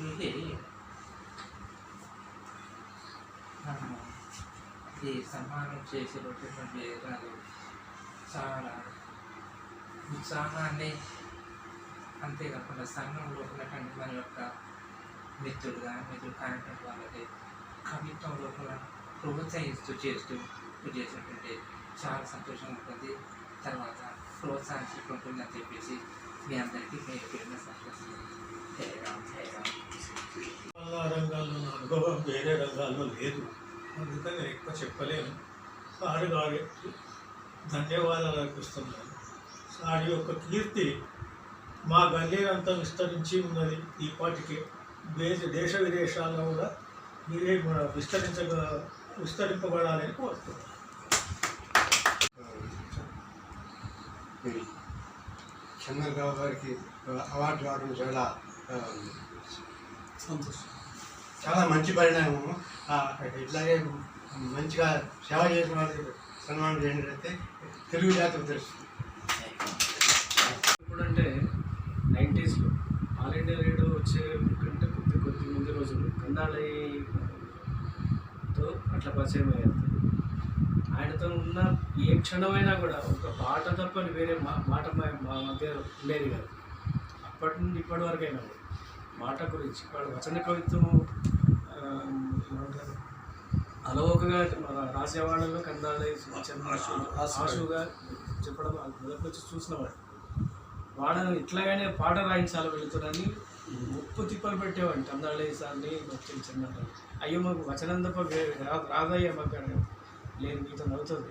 ఇది ఈ సన్మానం చేసేటటువంటి గారు చాలా ఉత్సాహాన్ని, అంతేకాకుండా సంఘంలో ఉన్నటువంటి మన యొక్క మిత్రులు కానటువంటి వాళ్ళకి కవిత్వం లోపల ప్రోత్సహిస్తూ చేసినటువంటి చాలా సంతోషంగా ఉంటుంది. తర్వాత ప్రోత్సహించుకుంటుందని చెప్పేసి మీ అందరికీ పేరున సంతోషం. రంగాల్లో అనుభవం వేరే రంగాల్లో లేదు, అందుకని నేను ఎక్కువ చెప్పలేను. సార్ గారికి ధన్యవాదాలు అర్పిస్తున్నాను. సార్ యొక్క కీర్తి మా గల్లీనంతా విస్తరించి ఉన్నది. ఈపాటికి దేశ విదేశాల్లో కూడా మీరే విస్తరింపబడాలని కోరుతున్నాను. చంద్రరావు గారికి అవార్డు రావడం చాలా మంచి పరిణామము. ఇట్లాగే మంచిగా సేవ చేసిన వాళ్ళకి సన్మానం చేసినట్లయితే తెలుగు జాతికి తెలుస్తుంది. ఇప్పుడంటే 90స్లో ఆల్ ఇండియా రేడియో వచ్చే కంటే కొద్ది ముందు రోజులు కందాళితో అట్లా పరిచయం అయ్యారు. ఆయనతో ఉన్న ఏ క్షణమైనా కూడా ఒక పాట తప్ప వేరే మాట మా మధ్య ఉండేది కాదు. అప్పటి నుండి ఇప్పటి వరకైనా మాట గురించి వాడు వచన కవిత్వం అలవోకగా రాసేవాళ్ళలో కందాళి ఆశుగా చెప్పడం మొదటి వచ్చి చూసినవాడు. వాడని ఇట్లాగానే పాట రాయించాలి వెళుతున్నాని ముప్పు తిప్పలు పెట్టేవాడు కందాళి సార్ని మొత్తం చిన్న. అయ్యో మాకు వచనం తప్ప రాదయ్యా మాకు లేదు, మీతో నవ్వుతుంది.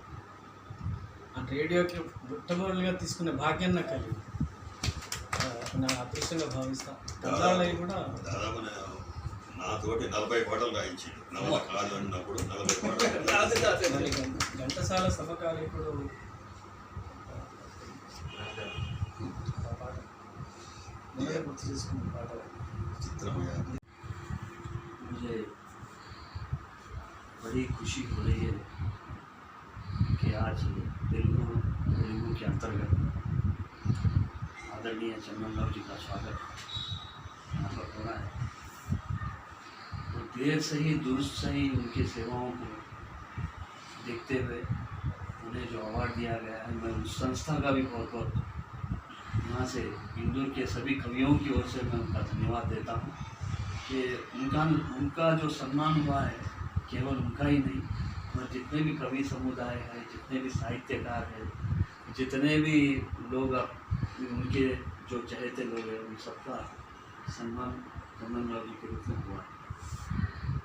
ఆ రేడియోకి మొట్టమొదటిగా తీసుకునే భాగ్యం నాకు కలిగింది. నా అదృష్టంగా భావిస్తాను. కందాళి కూడా నాతోటి 40 పాటలు రాయించాడు. నవల కాదు అన్నప్పుడు 40 పాటలు. ఘంటసాల సమకాలీకుడు గుర్తు చేసుకున్న పాట చిత్రమయ. मुझे बड़ी खुशी हो रही है कि आज तेलुगु के अंतर्गत आदरणीय चंदनराव जी का स्वागत यहाँ पर हो रहा है। तो देर से ही दुरुस्त से ही उनकी सेवाओं को देखते हुए उन्हें जो अवार्ड दिया गया है, मैं उस संस्था का भी बहुत बहुत यहाँ से इंदौर के सभी कवियों की ओर से मैं उनका धन्यवाद देता हूँ कि उनका जो सम्मान हुआ है केवल उनका ही नहीं, और जितने भी कवि समुदाय है, जितने भी साहित्यकार हैं, जितने भी लोग उनके जो चहेते लोग हैं, उन सबका सम्मान चंदनराव जी के रूप में हुआ है।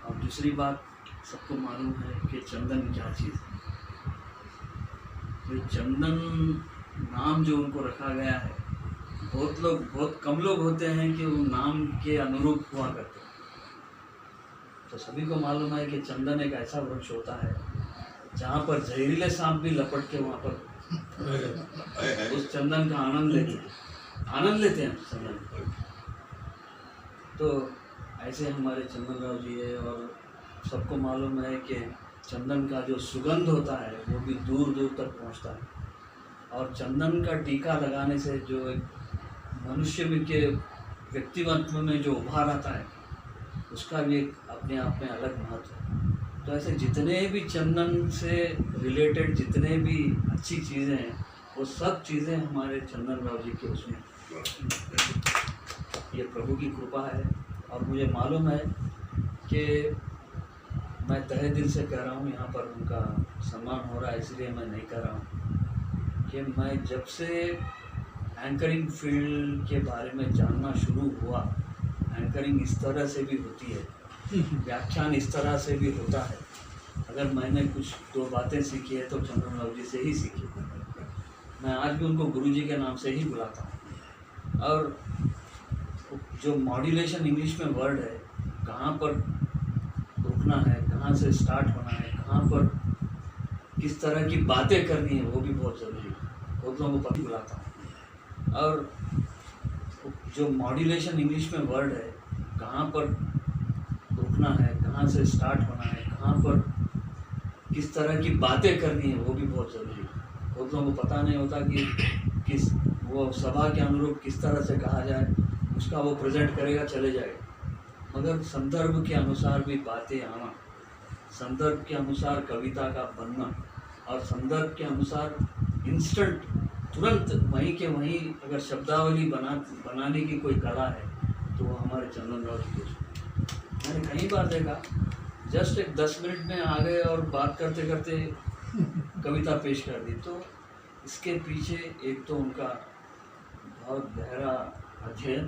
और दूसरी बात, सबको मालूम है कि चंदन क्या चीज़ है। तो चंदन नाम जो उनको रखा गया है, बहुत कम लोग होते हैं कि वो नाम के अनुरूप हुआ करते हैं। तो सभी को मालूम है कि चंदन एक ऐसा वृक्ष होता है जहाँ पर जहरीले सांप भी लपट के वहाँ पर उस चंदन का आनंद लेते हैं चंदन। तो ऐसे हमारे चंदनराव जी है, और सबको मालूम है कि चंदन का जो सुगंध होता है वो भी दूर दूर तक पहुँचता है। और चंदन का टीका लगाने से जो एक मनुष्य के व्यक्तित्व में जो उभार आता है, उसका भी एक अपने आप में अलग महत्व है। तो ऐसे जितने भी चंदन से रिलेटेड जितने भी अच्छी चीज़ें हैं, वो सब चीज़ें हमारे चंदनराव जी के उसमें, ये प्रभु की कृपा है। और मुझे मालूम है कि मैं तहे दिल से कह रहा हूँ, यहाँ पर उनका सम्मान हो रहा है इसलिए मैं नहीं कह रहा हूँ कि मैं जब से एंकरिंग फील्ड के बारे में जानना शुरू हुआ, एंकरिंग इस तरह से भी होती है, व्याख्यान इस तरह से भी होता है। अगर मैंने कुछ 2 बातें सीखी है तो चंदनराव जी से ही सीखी। मैं आज भी उनको गुरुजी के नाम से ही बुलाता हूँ। और जो मॉड्यूलेशन इंग्लिश में वर्ड है, कहाँ पर रुकना है, कहाँ से स्टार्ट होना है, कहाँ पर किस तरह की बातें करनी है, वो भी बहुत ज़रूरी है। बहुत लोगों को पता बुलाता हूँ। और जो मॉड्यूलेशन इंग्लिश में वर्ड है, कहाँ पर रुकना है, कहाँ से स्टार्ट होना है, कहाँ पर किस तरह की बातें करनी है, वो भी बहुत ज़रूरी है। बहुत लोगों को पता नहीं होता कि किस वो सभा के अनुरूप किस तरह से कहा जाए, उसका वो प्रेजेंट करेगा, चले जाएगा। मगर संदर्भ के अनुसार भी बातें आना, संदर्भ के अनुसार कविता का बनना और संदर्भ के अनुसार इंस्टेंट तुरंत वहीं के वहीं अगर शब्दावली बनाने की कोई कला है तो वो हमारे चंदन राव जी को मैंने कई बार देखा, जस्ट एक 10 मिनट में आ गए और बात करते करते कविता पेश कर दी। तो इसके पीछे एक तो उनका बहुत गहरा अध्ययन,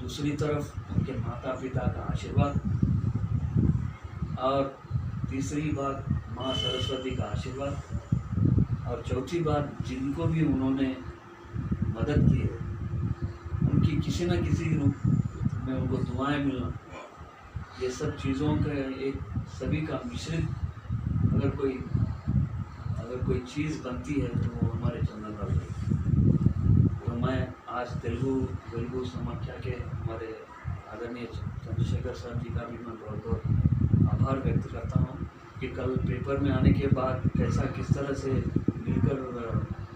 दूसरी तरफ उनके माता पिता का आशीर्वाद और तीसरी बात माँ सरस्वती का आशीर्वाद और चौथी बात जिनको भी उन्होंने मदद की है उनकी किसी न किसी रूप में उनको दुआएं मिलना, ये सब चीज़ों का एक सभी का मिश्रित अगर कोई चीज़ बनती है तो वो हमारे चंदन राव जी। तो मैं आज तेलुगु समाख्या के हमारे आदरणीय चंद्रशेखर सर जी का भी मैं बहुत बहुत आभार व्यक्त करता हूँ कि कल पेपर में आने के बाद किस तरह से मिलकर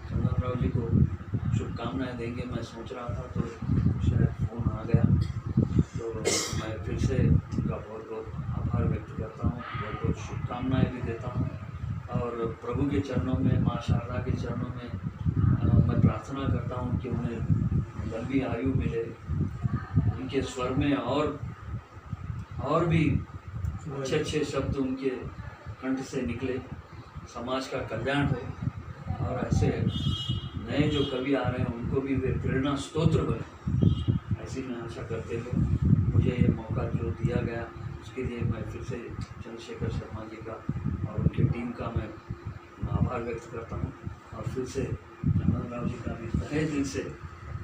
चंदन राव जी को शुभकामनाएं देंगे मैं सोच रहा था, तो शायद फ़ोन आ गया। तो मैं फिर से उनका बहुत बहुत आभार व्यक्त करता हूँ, बहुत बहुत शुभकामनाएं भी देता हूँ और प्रभु के चरणों में, माँ शारदा के चरणों में मैं प्रार्थना करता हूँ कि उन्हें लंबी आयु मिले, उनके स्वर में और भी अच्छे अच्छे शब्द उनके कंठ से निकले, समाज का कल्याण हो और ऐसे नए जो कवि आ रहे हैं उनको भी वे प्रेरणा स्तोत्र बने, ऐसी मैं आशा करते हुए मुझे ये मौका जो दिया गया उसके लिए मैं फिर से चंद्रशेखर शर्मा जी का और उनकी टीम का मैं आभार व्यक्त करता हूँ और फिर से चंदन राव जी का भी तहे दिल से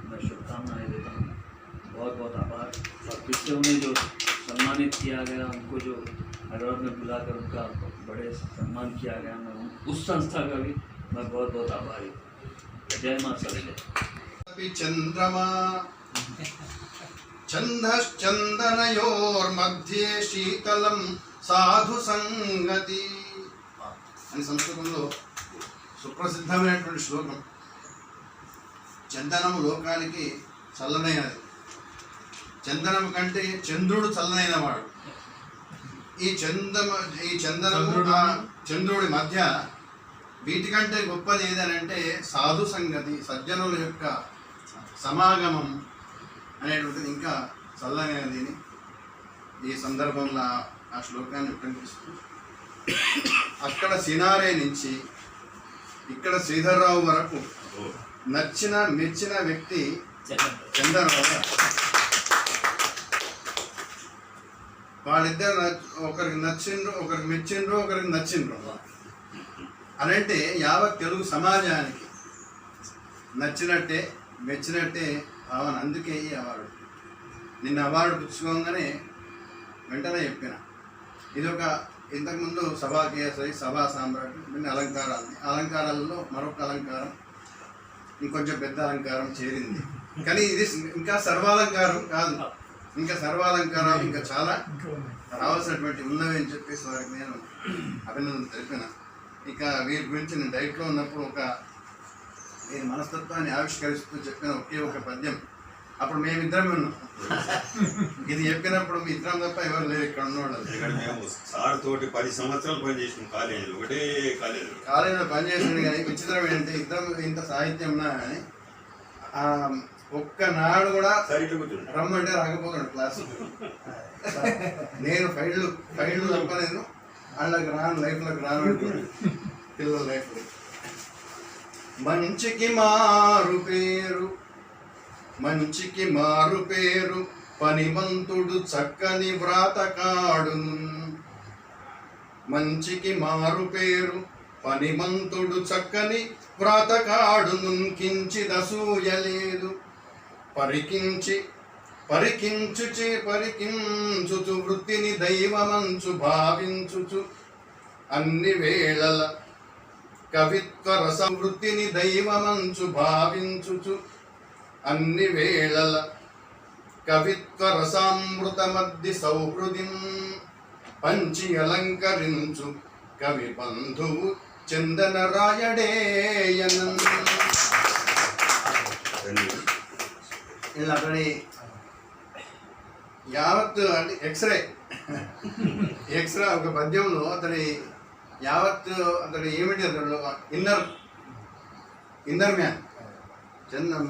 मैं शुभकामनाएँ देता हूँ। बहुत बहुत आभार। और फिर से उन्हें जो सम्मानित किया गया, उनको जो हैदराबाद में बुलाकर उनका बड़े सम्मान किया गया, मैं उस संस्था का भी मैं बहुत बहुत आभारी हूँ। जय माँ सरस्वती। चंद्रमा छन्दश्चन्दनयोर्मध्ये शीतलं సాధు సంగతి అని సంస్కృతంలో సుప్రసిద్ధమైనటువంటి శ్లోకం. చందనము లోకానికి చల్లనైనది, చందనము కంటే చంద్రుడు చల్లనైనవాడు. ఈ చందనము చంద్రుడి మధ్య వీటికంటే గొప్పది ఏదనంటే సాధు సంగతి, సజ్జనుల యొక్క సమాగమం అనేటువంటిది ఇంకా చల్లనైనది. ఈ సందర్భంలో ఆ శ్లోకాన్ని ఉటంకిస్తూ అక్కడ సినారే నుంచి ఇక్కడ శ్రీధర్రావు వరకు నచ్చిన మెచ్చిన వ్యక్తి చంద్రరావు గారు. వాళ్ళిద్దరు ఒకరికి నచ్చిండ్రు, ఒకరికి మెచ్చిండ్రు, ఒకరికి నచ్చిండ్రు అని అంటే యావత్ తెలుగు సమాజానికి నచ్చినట్టే మెచ్చినట్టే భావన. అందుకే ఈ అవార్డు. నిన్న అవార్డు పుచ్చుకోగానే వెంటనే చెప్పిన ఇదొక ఇంతకుముందు సభా కేసరి, సభా సామ్రాట్, కొన్ని అలంకారాలలో మరొక అలంకారం, ఇంకొంచెం పెద్ద అలంకారం చేరింది. కానీ ఇది ఇంకా సర్వాలంకారం కాదు, ఇంకా సర్వాలంకారాలు ఇంకా చాలా రావాల్సినటువంటి ఉన్నవి అని చెప్పేసి వారికి నేను అభినందన తెలిపిన. ఇక వీరి గురించి నేను డైట్లో ఉన్నప్పుడు వీరి మనస్తత్వాన్ని ఆవిష్కరిస్తూ చెప్పిన ఒకే ఒక పద్యం. అప్పుడు మేమిద్దరం ఉన్నాం. ఇది చెప్పినప్పుడు మీ ఇద్దరం తప్ప ఎవరు లేరు ఇక్కడ ఉన్నవాళ్ళు. మేము సార్ తోటి 10 సంవత్సరాలు పనిచేసిన కాలేజీలో, ఒకటే కాలేజీలో పనిచేసింది. కానీ విచిత్రం ఏంటంటే ఇద్దరం ఇంత సాహిత్యం ఉన్నా కానీ ఒక్కనాడు కూడా రమ్మంటే రాకపోతున్నాడు క్లాసు. నేను ఫైళ్ళు తప్పలేదు, వాళ్ళకి రాను, లైఫ్లోకి రాను పిల్లల లైఫ్లో. మంచికి మారు పేరు పనిమంతుడు చక్కని వ్రాతకాడును. మంచికి మారు పేరు పనిమంతుడు చక్కని వ్రాతకాడును. కించిదసూయలేదు పరికించుచు వృత్తిని దైవమంచు భావించుచు అన్ని వేళల కవిత్వ రస వృత్తిని దైవమంచు భావించుచు అన్ని వేళల కవిత్వ రసామృత మధ్య సౌహృదిం పంచి అలంకరించు కవి బంధువు చందనరాయడేయనం. ఇలా అతని యావత్ అంటే ఎక్స్రే ఒక పద్యంలో అతని యావత్ అతని ఏమిటి అతడు ఇన్నర్ మ్యాన్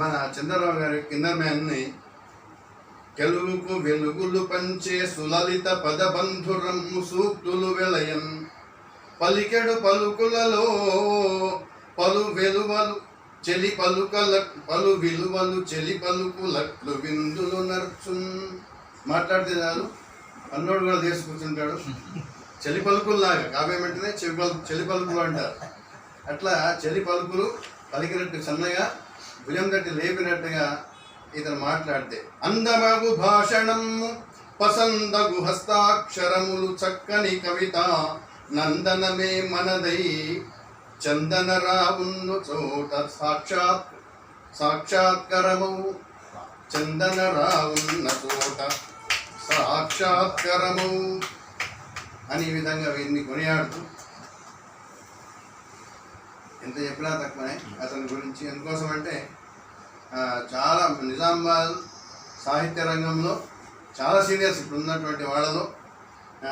మన చంద్రరావు గారి ఇన్నర్ మ్యాన్ని తెలుగుకు వెలుగులు పంచే సులలిత పదబంధురమ్ము సూక్తులు వెలయన్ పలికెడు పలుకులలో పలు వెలువలు చెలి పలు విలువలు చెలి పలుకులట్లు విందులు నర్చున్. మాట్లాడితే చాలు అన్నోడు కూడా తీసి కూర్చుంటాడు. చెలి పలుకుల్లాగా కావ్యం వెంటనే చెలి పలుకులు అంటారు. అట్లా చెలి పలుకులు పలికినట్టు సన్నగా భుజం తట్టి లేపినట్టుగా ఇతను మాట్లాడితే అందమగు భాషణము పసందగు హస్తాక్షరములు చక్కని కవిత నందనమే మనదై చందనరావున్న చోట సాక్షాత్కరము చందనరావున్న చోట సాక్షాత్కరము అని ఈ విధంగా వీరిని కొనియాడుతూ ఎంత చెప్పినా తక్కువనే అతని గురించి. ఎందుకోసం అంటే చాలా నిజామాబాద్ సాహిత్య రంగంలో చాలా సీనియర్స్ ఇప్పుడు ఉన్నటువంటి వాళ్ళలో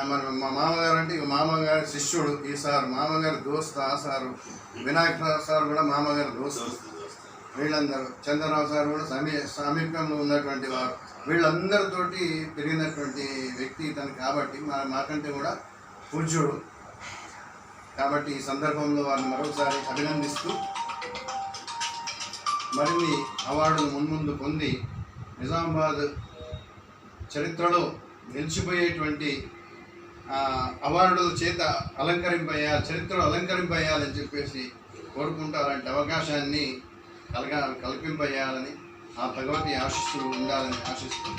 మన మా మామగారు అంటే ఇక మామగారి శిష్యుడు ఈ సార్, మామగారి దోస్తు ఆ సారు, వినాయక సార్ కూడా మామగారి దోస్తు. వీళ్ళందరూ చంద్రరావు సార్ కూడా సామీప్యంలో ఉన్నటువంటి వారు. వీళ్ళందరితోటి పెరిగినటువంటి వ్యక్తి ఇతను కాబట్టి మాకంటే కూడా పూజ్యుడు కాబట్టి ఈ సందర్భంలో వారిని మరొకసారి అభినందిస్తూ మరిన్ని అవార్డులు మున్ముందు పొంది నిజామాబాద్ చరిత్రలో నిలిచిపోయేటువంటి అవార్డుల చేత చరిత్రలో అలంకరింపయ్యాలని చెప్పేసి కోరుకుంటూ అలాంటి అవకాశాన్ని కల్పింపయ్యాలని ఆ భగవతి ఆశీస్సులు ఉండాలని ఆశిస్తూ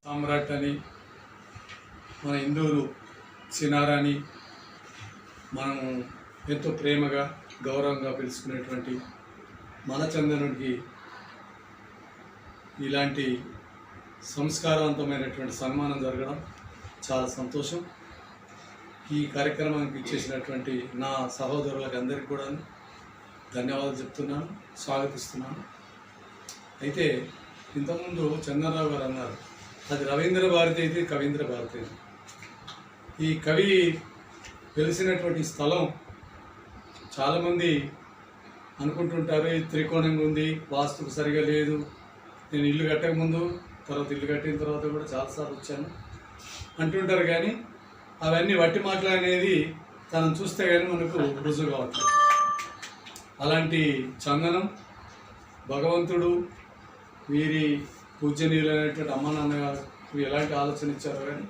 సామ్రాట్ అని మన హిందువులు సినారాని మనము ఎంతో ప్రేమగా గౌరవంగా పిలుచుకునేటువంటి మన చందనుడికి ఇలాంటి సంస్కారవంతమైనటువంటి సన్మానం జరగడం చాలా సంతోషం. ఈ కార్యక్రమానికి ఇచ్చేసినటువంటి నా సహోదరులకు అందరికీ కూడా ధన్యవాదాలు చెప్తున్నాను, స్వాగతిస్తున్నాను. అయితే ఇంతకుముందు చంద్రరావు గారు అన్నారు అది రవీంద్ర భారతి అయితే కవీంద్ర భారతి. ఈ కవి వెలిసినటువంటి స్థలం చాలామంది అనుకుంటుంటారు ఇది త్రికోణంగా ఉంది, వాస్తుకు సరిగా లేదు. నేను ఇల్లు కట్టక ముందు తర్వాత ఇల్లు కట్టిన తర్వాత కూడా చాలాసార్లు వచ్చాను అంటుంటారు. కానీ అవన్నీ వట్టి మాటలు అనేది తనను చూస్తే కానీ మనకు రుజువు కావట్లేదు. అలాంటి చందనం భగవంతుడు వీరి పూజనీయులైనటువంటి అమ్మ నాన్నగారు ఎలాంటి ఆలోచన ఇచ్చారో కానీ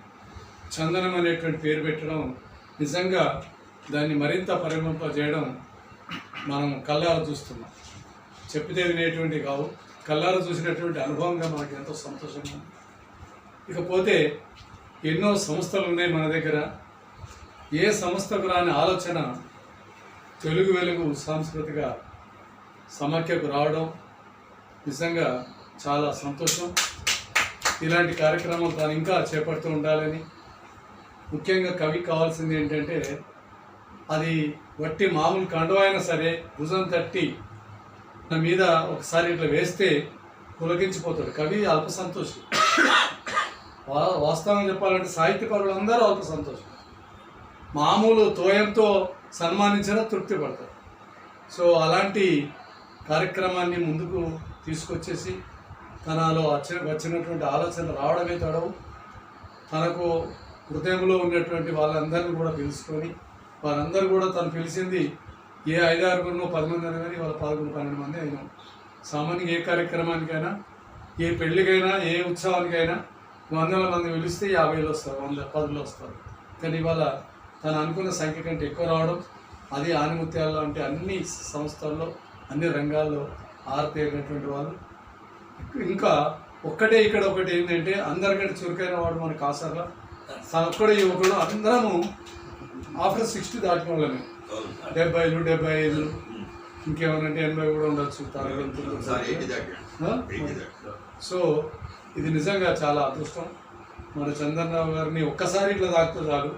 చందనం అనేటువంటి పేరు పెట్టడం నిజంగా దాన్ని మరింత పరిమింపజేయడం మనం కళ్ళారా చూస్తున్నాం. చెప్పితే వినేటువంటి కావు, కళ్ళారా చూసినటువంటి అనుభవంగా మనకి ఎంతో సంతోషంగా. ఇకపోతే ఎన్నో సంస్థలు ఉన్నాయి మన దగ్గర. ఏ సంస్థకు రాని ఆలోచన తెలుగు వెలుగు సాంస్కృతిక సమాఖ్యకు రావడం నిజంగా చాలా సంతోషం. ఇలాంటి కార్యక్రమాలు తాను ఇంకా చేపడుతూ ఉండాలని. ముఖ్యంగా కవికి కావాల్సింది ఏంటంటే అది వట్టి మామూలు కండువా అయినా సరే భుజం తట్టి నా మీద ఒకసారి ఇట్లా వేస్తే పులకించిపోతాడు. కవి అల్ప సంతోషం. వాస్తవం చెప్పాలంటే సాహిత్యపరులు అందరూ అల్ప సంతోషం. మామూలు తోయంతో సన్మానించినా తృప్తి పడతారు. సో అలాంటి కార్యక్రమాన్ని ముందుకు తీసుకొచ్చేసి తనలో వచ్చినటువంటి ఆలోచన రావడమే తడవు, తనకు హృదయంలో ఉన్నటువంటి వాళ్ళందరినీ కూడా పిలుచుకొని వారందరూ కూడా తను పిలిచింది ఏ 5-6 10 మంది అయినా కానీ వాళ్ళ 11-12 మంది అయినాం. సామాన్యంగా ఏ కార్యక్రమానికైనా ఏ పెళ్ళికైనా ఏ ఉత్సవానికైనా 100 మంది పిలిస్తే 50 వస్తారు, 110 వస్తారు. కానీ ఇవాళ తను అనుకున్న సంఖ్య కంటే ఎక్కువ రావడం అది ఆనిముత్యాల్లో అంటే అన్ని సంస్థల్లో అన్ని రంగాల్లో ఆరితేరినటువంటి వాళ్ళు. ఇంకా ఇక్కడ ఒకటి ఏంటంటే అందరికంటే చురుకైన వాడు మన కాసర్లా తను ఒక్కడే యువకుడు. అందరము ఆఫ్టర్ 60 దాటిన వాళ్ళమే, 70, 75 ఇంకేమనంటే 80 కూడా ఉండొచ్చు. సో ఇది నిజంగా చాలా అదృష్టం. మన చంద్రరావు గారిని ఒక్కసారి ఇట్లా తాకితే చాలు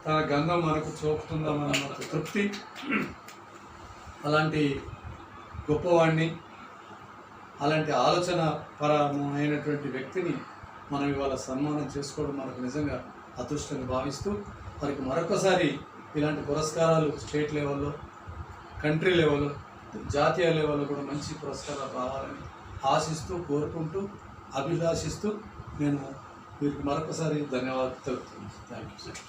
తన గంధం మనకు చూపుతుందామన్న తృప్తి. అలాంటి గొప్పవాడిని అలాంటి ఆలోచన పరమైనటువంటి వ్యక్తిని మనం ఇవాళ సన్మానం చేసుకోవడం మనకు నిజంగా అదృష్టంగా భావిస్తూ వారికి మరొకసారి ఇలాంటి పురస్కారాలు స్టేట్ లెవెల్లో, కంట్రీ లెవెల్లో, జాతీయ లెవెల్లో కూడా మంచి పురస్కారాలు రావాలని ఆశిస్తూ, కోరుకుంటూ, అభిలాషిస్తూ నేను వీరికి మరొకసారి ధన్యవాదాలు తెలుపుతున్నాను. Thank you sir.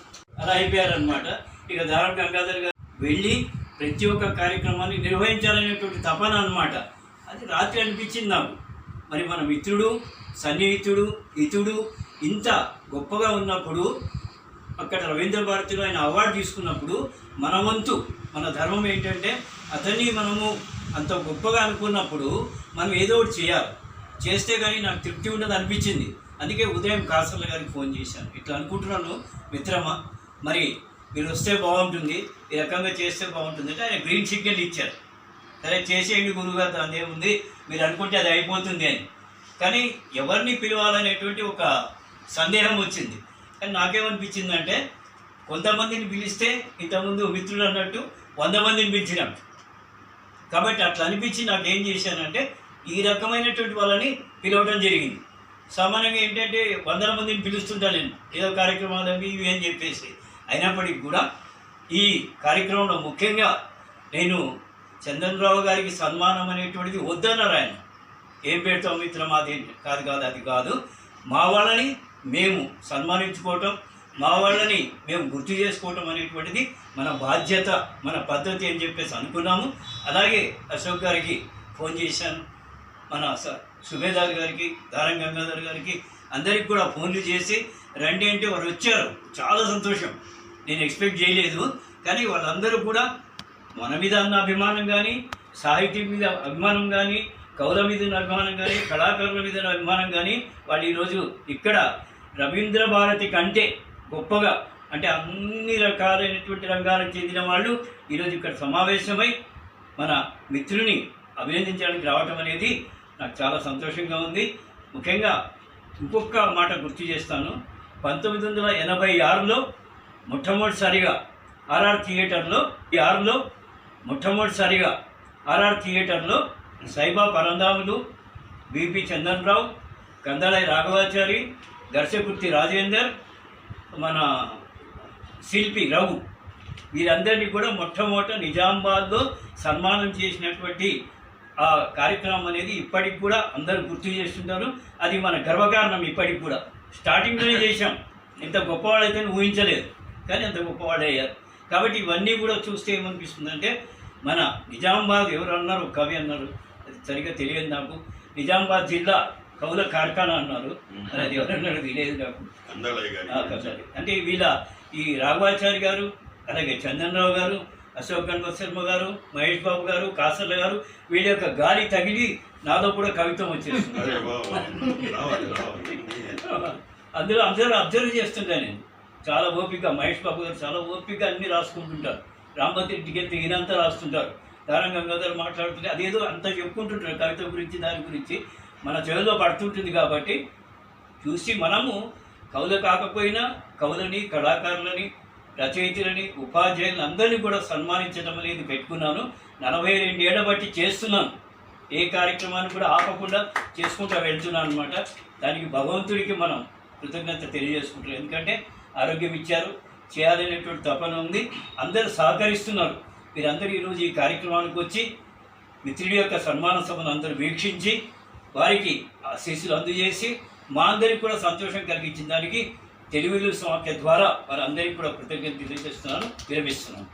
అలా అయిపోయారనమాట. ఇక దారం గంగాధర్ గారు వెళ్ళి ప్రతి ఒక్క కార్యక్రమాన్ని నిర్వహించాలనేటువంటి తపన అనమాట. అది రాత్రి అనిపించింది నాకు. మరి మన మిత్రుడు, సన్నిహితుడు, హితుడు ఇంత గొప్పగా ఉన్నప్పుడు, అక్కడ రవీంద్ర భారతిలో ఆయన అవార్డు తీసుకున్నప్పుడు మన వంతు, మన ధర్మం ఏంటంటే అతన్ని మనము అంత గొప్పగా అనుకున్నప్పుడు మనం ఏదో ఒకటి చేయాలి. చేస్తే కానీ నాకు తృప్తి ఉండదు అనిపించింది. అందుకే ఉదయం కాసర్ల గారికి ఫోన్ చేశాను. ఇట్లా అనుకుంటున్నాను మిత్రమా, మరి మీరు వస్తే బాగుంటుంది, ఈ రకంగా చేస్తే బాగుంటుంది అంటే ఆయన గ్రీన్ సిగ్నల్ ఇచ్చారు. సరే చేసేయండి గురువుగారు, దాని ఏముంది, మీరు అనుకుంటే అది అయిపోతుంది అని. కానీ ఎవరిని పిలవాలనేటువంటి ఒక సందేహం వచ్చింది. కానీ నాకేమనిపించిందంటే కొంతమందిని పిలిస్తే ఇంతకుముందు మిత్రులు అన్నట్టు 100 మందిని పిలిచినాం. కాబట్టి అట్లా అనిపించి నాకు ఏం చేశానంటే ఈ రకమైనటువంటి వాళ్ళని పిలవడం జరిగింది. సామాన్యంగా ఏంటంటే 100 మందిని పిలుస్తుంటాను నేను ఏదో కార్యక్రమాలు అవి ఇవి అని చెప్పేసి. అయినప్పటికీ కూడా ఈ కార్యక్రమంలో ముఖ్యంగా నేను చందన్రావు గారికి సన్మానం అనేటువంటిది వద్దన్నారు ఆయన. ఏం పెడతాం మిత్రం, అది అది కాదు, మా వాళ్ళని మేము సన్మానించుకోవటం, మా వాళ్ళని మేము గుర్తు చేసుకోవటం అనేటువంటిది మన బాధ్యత, మన పద్ధతి అని చెప్పేసి అనుకున్నాము. అలాగే అశోక్ గారికి ఫోన్ చేశాను, మన సుబేదార్ గారికి, దారం గంగాధర్ గారికి, అందరికి కూడా ఫోన్లు చేసి రండి అంటే వారు వచ్చారు. చాలా సంతోషం, నేను ఎక్స్పెక్ట్ చేయలేదు. కానీ వాళ్ళందరూ కూడా మన మీద ఉన్న అభిమానం కానీ, సాహిత్యం మీద అభిమానం కానీ, కవుల మీద ఉన్న అభిమానం కానీ, కళాకారుల మీద ఉన్న అభిమానం కానీ, వాళ్ళు ఈరోజు ఇక్కడ రవీంద్ర భారతి కంటే గొప్పగా, అంటే అన్ని రకాలైనటువంటి రంగాలకు చెందిన వాళ్ళు ఈరోజు ఇక్కడ సమావేశమై మన మిత్రుని అభినందించడానికి రావటం అనేది నాకు చాలా సంతోషంగా ఉంది. ముఖ్యంగా ఇంకొక మాట గుర్తు చేస్తాను. 1986లో మొట్టమొదటిసారిగా ఆర్ఆర్ థియేటర్లో సైబా పరంధాములు, బిపి చందన్రావు, కందాళాయి రాఘవాచారి, గర్సకుర్తి రాజేందర్, మన శిల్పి రఘు, వీరందరినీ కూడా మొట్టమొదట నిజామాబాద్లో సన్మానం చేసినటువంటి ఆ కార్యక్రమం అనేది ఇప్పటికి కూడా అందరూ గుర్తు చేస్తుంటారు. అది మన గర్వకారణం. ఇప్పటికి కూడా స్టార్టింగ్లోనే చేశాం. ఇంత గొప్పవాళ్ళైతే ఊహించలేదు, కానీ అంత గొప్పవాళ్ళు అయ్యారు. కాబట్టి ఇవన్నీ కూడా చూస్తే ఏమనిపిస్తుందంటే మన నిజామాబాద్ ఎవరు అన్నారు, కవి అన్నారు, అది సరిగ్గా తెలియదు నాకు. నిజామాబాద్ జిల్లా కవుల కార్ఖానా అన్నారు, అది ఎవరన్నాడు తెలియదు నాకు. అంటే వీళ్ళ ఈ రాఘవాచారి గారు, అలాగే చందన్రావు గారు, అశోక్ గణపత్ శర్మ గారు, మహేష్ బాబు గారు, కాసర్ల గారు, వీళ్ళ యొక్క గాలి తగిలి నాలో కూడా కవిత్వం వచ్చేస్తుంది. అందరూ అబ్జర్వ్ చేస్తుంటా నేను. చాలా ఓపిక, మహేష్ బాబు గారు చాలా ఓపిక అన్నీ రాసుకుంటుంటారు. రాంపతి టికెట్ ఈయనంతా రాస్తుంటారు. దారం గంగాధర్ మాట్లాడుతుంటే అదేదో అంతా చెప్పుకుంటుంటారు కవిత గురించి, దాని గురించి మన చెవిలో పడుతుంటుంది. కాబట్టి చూసి మనము కవులు కాకపోయినా కవులని, కళాకారులని, రచయితలని, ఉపాధ్యాయులను అందరినీ కూడా సన్మానించడం అనేది పెట్టుకున్నాను. 42 ఏళ్ల బట్టి చేస్తున్నాను. ఏ కార్యక్రమాన్ని కూడా ఆపకుండా చేసుకుంటూ వెళ్తున్నాను అనమాట. దానికి భగవంతుడికి మనం కృతజ్ఞత తెలియజేసుకుంటారు. ఎందుకంటే ఆరోగ్యం ఇచ్చారు, చేయాలనేటువంటి తపన ఉంది, అందరూ సహకరిస్తున్నారు. మీరందరూ ఈరోజు ఈ కార్యక్రమానికి వచ్చి మిత్రుడి యొక్క సన్మాన సభను అందరూ వీక్షించి వారికి ఆశీస్సులు అందజేసి మా అందరికీ కూడా సంతోషం కలిగించిన దానికి తెలుగు సమాఖ్య ద్వారా వారందరికీ కూడా కృతజ్ఞత తెలియజేస్తున్నాను, విరమిస్తున్నాను.